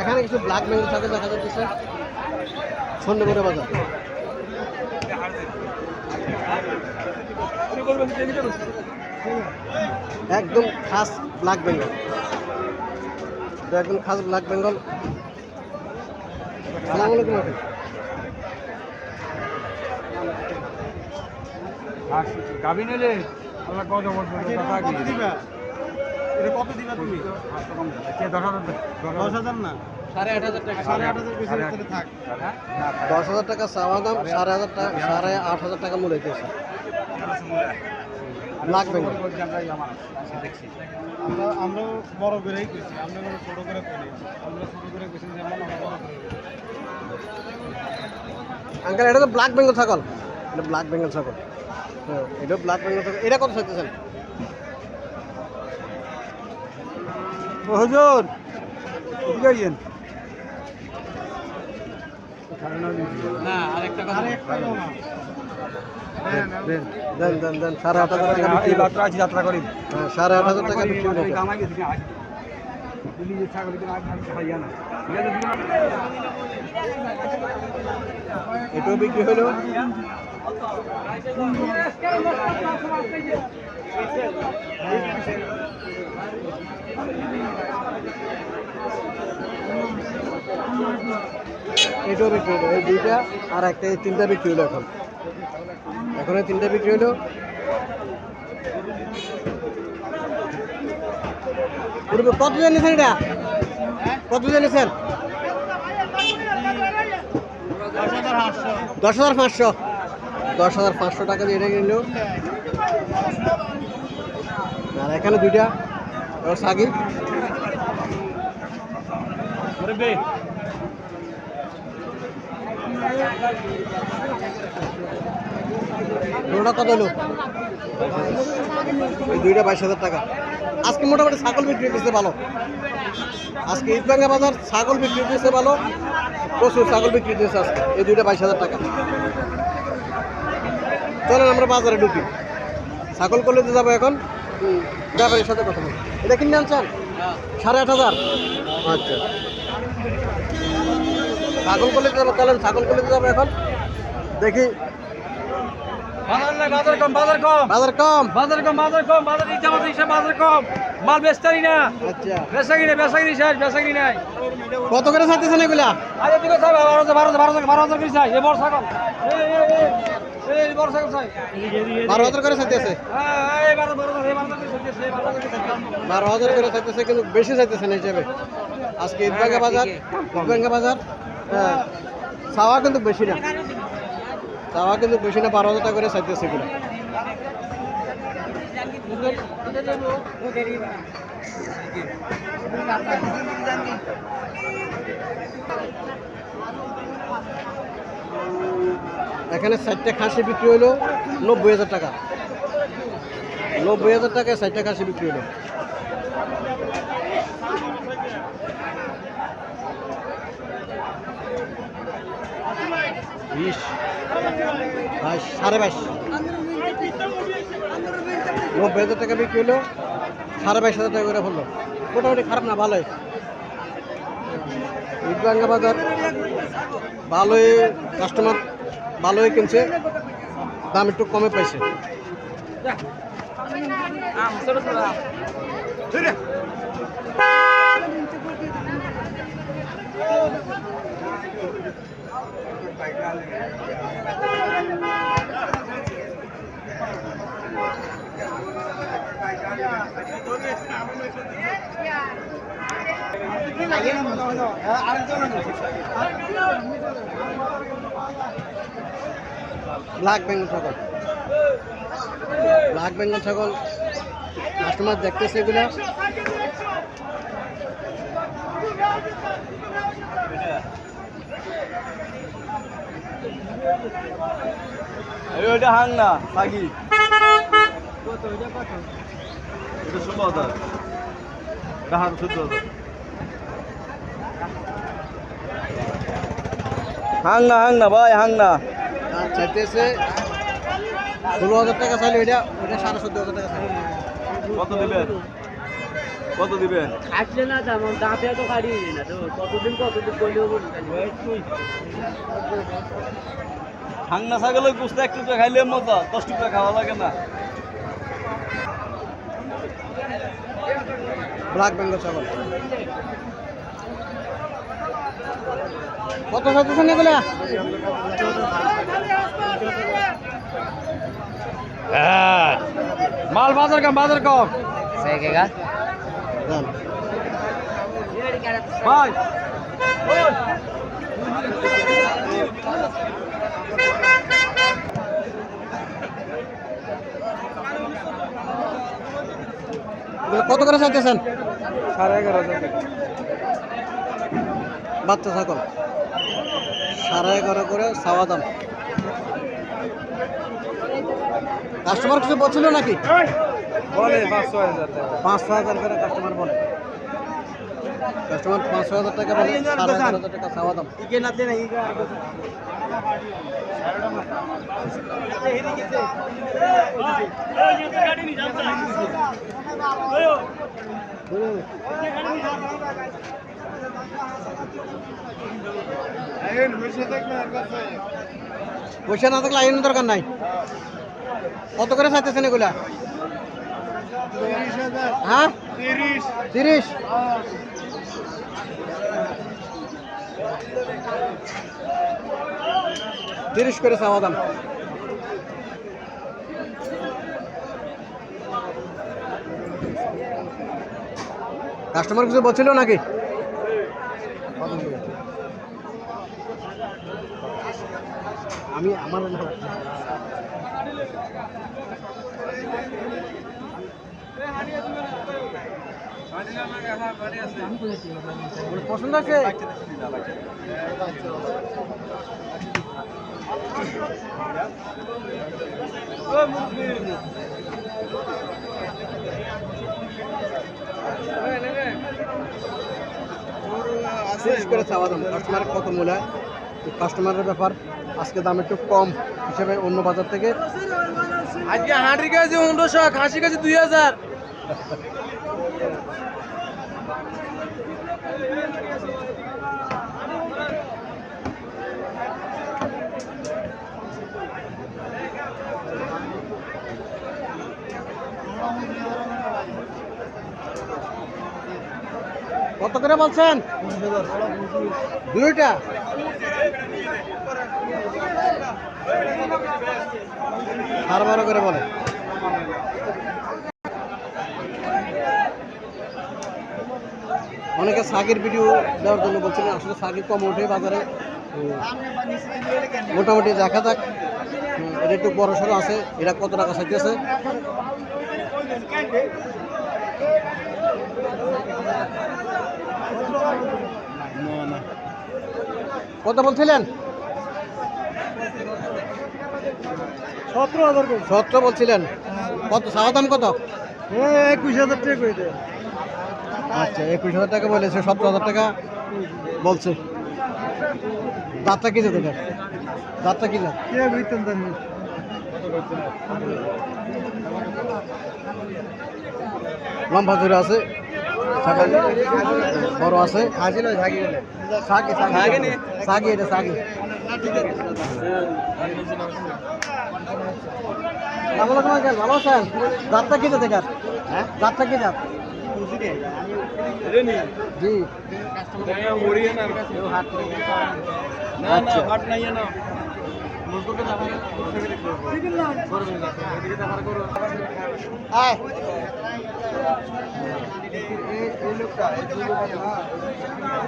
এখানে কিছু ব্ল্যাক বেঙ্গল ছাগল দেখা যাচ্ছে সন্ধ্যেপুরে বাজার। একদম খাস ব্ল্যাক বেঙ্গল, একদম খাস ব্ল্যাক বেঙ্গল। আসসালামু আলাইকুম। গাবি নিলে কত দিবা? এটা কত দিবা তুমি? 10,000 না 8,500 টাকা। 8,500 থাক। 10,000 টাকা চাওয়া দাম, 8,500 টাকা, 8,500 টাকা মূল্য হইতেছে ব্ল্যাক বেঙ্গল। আমরা বড় করেই কইছি, আমরা ছোট করে করি। আমরা ছোট করে কইছি যেমন আমরা বড় করে। আঙ্কেল এটা তো ব্ল্যাক বেঙ্গল ছাগল, এটা ব্ল্যাক বেঙ্গল ছাগল। হ্যাঁ এটা ব্ল্যাক বেঙ্গল ছাগল। এটা কত চাইতেছেন? হুজুর এদিকে আইয়েন। না আরেকটা কথা, দেন দেন দেন 8,500 টাকা বিক্রি। যাত্রা আছে, যাত্রা করি। হ্যাঁ 8,500 টাকা বিক্রি হলো। কামাই গেছি না দিল্লি যে ছাগল কিনা আজ খাইয়া না। এটাও বিক্রি হলো। এটাও বিক্রি হলো, এই দুইটা আর একটা, এই তিনটা বিক্রি হলো। এখন এই তিনটা বিক্রি হলো। কত জানিয়েছেন এটা? কত জানিয়েছেন? 10,500। 10,500 টাকা দিয়ে এটা কিনলো। আর এখানে দুইটা সাগি। ওটা কত হলো? এই দুইটা 22,000 টাকা। আজকে মোটামুটি ছাগল বিক্রি হচ্ছে ভালো। আজকে ঈদবাঙ্গা বাজার ছাগল বিক্রি হচ্ছে ভালো, প্রচুর ছাগল বিক্রি হচ্ছে আজকে। এই দুইটা 22,000 টাকা। চলেন আমরা বাজারে ঢুকি, ছাগল কলেজে যাবো এখন। ব্যাপারের সাথে কথা বলবো। এটা কিনে আনছেন 8,500? আচ্ছা, ছাগল কলেজে যাবো। চলেন ছাগল কলেজে যাবো এখন, দেখি। বাজার নাই, বাজার কম, বাজার কম, বাজার কম, বাজার কম, বাজার কম, বাজার ইচ্ছা মতো হিসাব, বাজার কম, মাল বেচতারি না। আচ্ছা বেচাগিরি শেষ, বেচাগিরি নাই। কত করে চাইতেছেন এগুলা? আজ এদিকে চাই 12,000 করে চাই। এ বড় ছাগল, এই বড় ছাগল চাই 12,000 করে চাইতেছে। এই 12,000 করে চাইতেছে, 12,000 করে চাইতেছে। 12,000 করে চাইতেছে, কিন্তু বেশি চাইতেছেন হিসেবে। আজকে ঈদবাঙ্গা বাজার, ঈদবাঙ্গা বাজার চাওয়া কিন্তু বেশি না, চাওয়া কিন্তু বেশি না। 12,000 টাকা করে চাইতেছে এগুলো। এখানে 4টা খাসি বিক্রি হলো 90,000 টাকা। 90,000 টাকায় 4টা খাসি বিক্রি হলো। বিশ, 22, 22.5। 90,000 টাকা বিক্রি হলো, 22,500 টাকা করে পড়লো। মোটামুটি খারাপ না, ভালোই। ঈদবাঙ্গা বাজার ভালোই, কাস্টমার ভালোই কিনছে, দাম একটু কমে পাইছে। ব্ল্যাক বেঙ্গল ছাগল, ব্ল্যাক বেঙ্গল ছাগল কাস্টমার দেখতেছে এগুলা। ওইটা হাং না সাগি, এটা 16,000, এটা হাং 14,000। হাং না ভাই, হাং না। চাইতেছে 16,000 টাকা চাইলে, ওইটা 14,500 টাকা চাইলে। কত দিবেন? কত দিবেন? আসলে না তেমন দাঁতে তো কাটিয়ে না তো কতদিন করলেও বলি হাংনা ছাগলের গোস্ত 1 টাকা খাইলে মজা, 10 টাকা খাওয়া লাগে না। ব্ল্যাক বেঙ্গল ছাগল কত চাইতেছেন এগুলা? মাল বাজার কম যান। ভাই এগুলো কত করে চাইতেছেন? 11,500 বাচ্চা ছাগল 11,500 করে চাওয়া দাম। কাস্টমার কিছু বলছিল নাকি? বলে 5,000 টাকা 5,000 করে কাস্টমার বলে। কাস্টমার 5,000 টাকা বলে, 11,500 টাকা চাওয়া দাম। পয়সা না থাকলে আইনের দরকার নাই। কত করে চাইতেছেন এগুলা? 30,000 হ্যাঁ 30 30। তিরিশ করে চাওয়া দাম। কাস্টমার কিছু বলছিল নাকি? আমি আমার পছন্দ আছে। তিরিশ করে চাওয়া দাম। কাস্টমারের কত মূল্য হয়? কাস্টমারের ব্যাপার। আজকে দাম একটু কম হিসেবে অন্য বাজার থেকে। আজকে হাঁড়ি কেজি 1500, খাসি কেজি 2000। কত করে বলছেন? দুইটা আর 12 করে বলে। অনেকে শাকের ভিডিও দেওয়ার জন্য বলছিলেন, আসলে শাকের কম ওঠে বাজারে। মোটামুটি দেখা যাক। এটা একটু বড় সড়ো আছে, এটা কত টাকা চাইতেছে। কত বলছিলেন? 17 বলছিলেন। কত চাওয়া দাম কত? 21,000 টাকা করে দেয়। আচ্ছা 21,000 টাকা বলেছে, 17,000 টাকা বলছে। দাঁতটা কি যেতে দাঁতটা কি জাত? কে বইতেন জানি লম্বা জোরে আছে, ছাগল বড় আছে। সাগি এটা সাগি। ভালো আছেন? দাঁতটা কি যেতে কার? হ্যাঁ দাঁতটা কি জাত? জি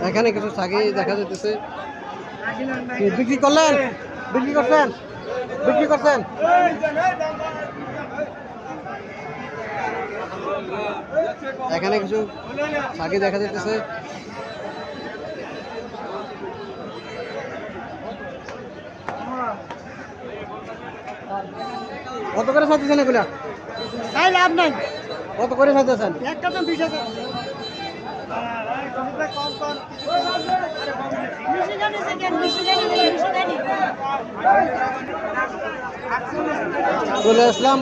এখানে কিছু সাগি দেখা যাইতেছে। বিক্রি করলেন? বিক্রি করছেন? বিক্রি করছেন? এখানে কিছু সাগি দেখা যাইতেছে। কত করে চাইতেছেন এগুলা? লাভ নাই। কত করে চাইতেছেন? একটা তো 20,000। চলে আসলাম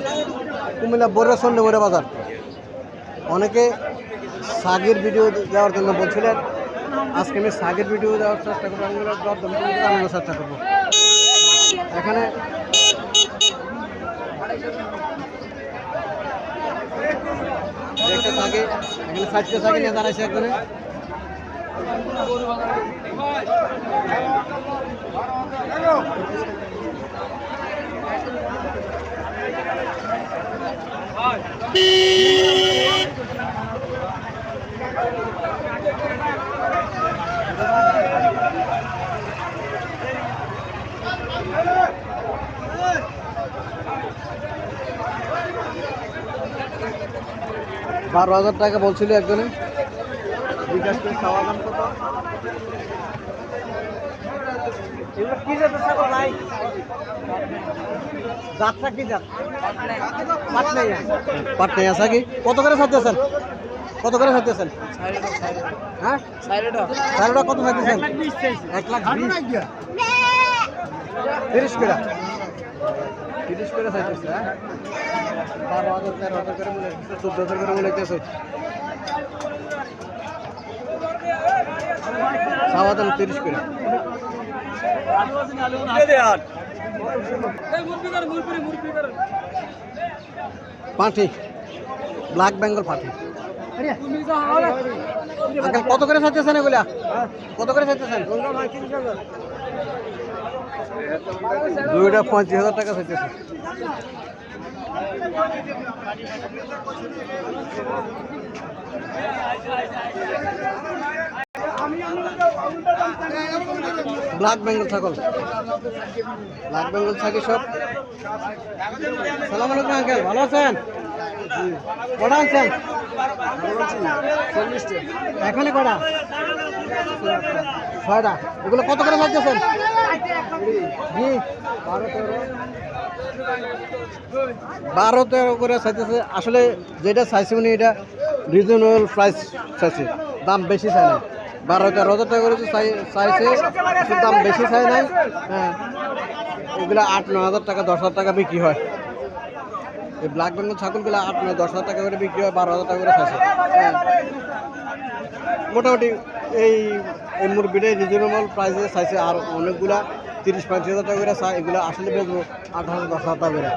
কুমিল্লা বড় সন্ধ্যে বাজার। অনেকে সাগের ভিডিও দেওয়ার জন্য বলছিলেন, আজকে আমি সাগের ভিডিও দেওয়ার চেষ্টা করবো, আমি দরদাম করে জানানোর চেষ্টা করবো। এখানে দেখতে থাকে, এখানে সাইডকে সাইডে নিয়ে দাঁড়াইছে একজনে। বারো হাজার টাকা বলছিল একজনে, বিকাশ করে চাওয়া দাম কত? এগুলো কি জাতের ছাগল ভাই? জাতটা কি জাত? পাটনাইয়া ছাগি। কত করে ছাড়তেছেন? কত করে ছাড়তেছেন? হ্যাঁ, চারোটা কত ছাড়তেছেন? 1,20,000। 30 করে, 30 করে ছাড়তেছে। হ্যাঁ, 12,000, 13,000 করে মনে হচ্ছে, 14,000 করে মনে হচ্ছে। চাওয়া দাম 30 করে। পাঠি, ব্ল্যাক বেঙ্গল পাঠি। আঙ্কেল কত করে চাইতেছেন এগুলা? কত করে চাইতেছেন? দুইটা 35,000 টাকা চাইতেছে। ব্ল্যাক বেঙ্গল ছাগল, ব্ল্যাক বেঙ্গল ছাগি সব। সালাম আলাইকুম আঙ্কেল, ভালো আছেন? কটা আনছেন? এখানে কটা? 6টা। এগুলো কত করে চাইতেছেন? জি, 12-13 করে চাইতেছে। আসলে যেটা চাইছে উনি এটা রিজনেবল প্রাইস চাইছে, দাম বেশি চাই নাই। 12-13 টাকা করে চাইছে, দাম বেশি চাই নাই। হ্যাঁ, এগুলো 8-9 হাজার টাকা, 10 হাজার টাকা বিক্রি হয়। এই ব্ল্যাক বেঙ্গল ছাগলগুলো 8-9-10 হাজার টাকা করে বিক্রি হয়, 12 হাজার টাকা করে চাইছে। হ্যাঁ, মোটামুটি এই মুরগিটাই রিজনেবল প্রাইসে চাইছে। আর অনেকগুলা 30-35 হাজার টাকা করে চাই, এগুলো আসলে বেচবো 8,000-10,000 টাকা করে।